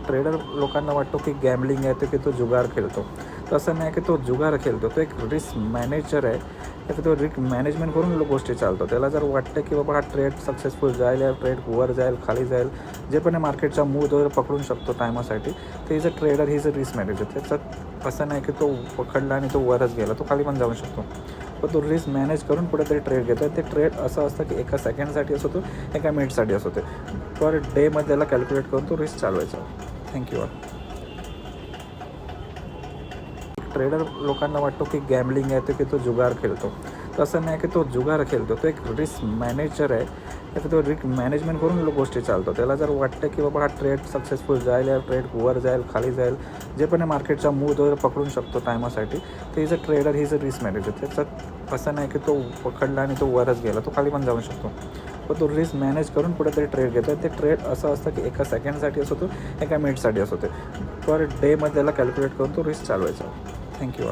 Trader लोकांना वाटतो की गॅमलिंग आहे, तर की तो जुगार खेळतो. तसं नाही की तो जुगार खेळतो, तो एक रिस्क मॅनेजर आहे. तर तो रिस्क मॅनेजमेंट करून गोष्टी चालतो. त्याला जर वाटतं की बाबा हा ट्रेड सक्सेसफुल जाईल, या ट्रेड वर जाईल, खाली जाईल, जे पण आहे मार्केटचा मूड वगैरे पकडून शकतो टायमासाठी, तर is a trader, he is a risk manager. त्याच्यात असं नाही की तो पकडला आणि तो वरच गेला, तो खाली पण जाऊ शकतो. पण तो रिस्क मॅनेज करून कुठेतरी ट्रेड घेतो. ते ट्रेड असं असतं की एका सेकंडसाठी असतो, तो एका मिनिटसाठी असतो. ते पर डेमध्ये त्याला कॅल्क्युलेट करून तो रिस्क चालवायचा. थँक्यू. ट्रेडर लोकांना वाटतो की गॅमलिंग आहे, तर की तो जुगार खेळतो. तसं नाही की तो जुगार खेळतो, तो एक रिस्क मॅनेजर आहे. तर तो रिस्क मॅनेजमेंट करून गोष्टी चालतो. त्याला जर वाटतं की बाबा हा ट्रेड सक्सेसफुल जाईल, या ट्रेड वर जाईल, खाली जाईल, जे पण आहे मार्केटचा मूड वगैरे पकडून शकतो टायमासाठी, तर is a trader, he is a risk manager. त्याच्यात असं नाही की तो पकडला आणि तो वरच गेला, तो खाली पण जाऊ शकतो. पण तो रिस्क मॅनेज करून कुठेतरी ट्रेड घेतो. ते ट्रेड असं असतं की एका सेकंडसाठी असतो, तो एका मिनिटसाठी असतो. ते पर डेमध्ये त्याला कॅल्क्युलेट करून तो रिस्क चालवायचा. थँक्यू.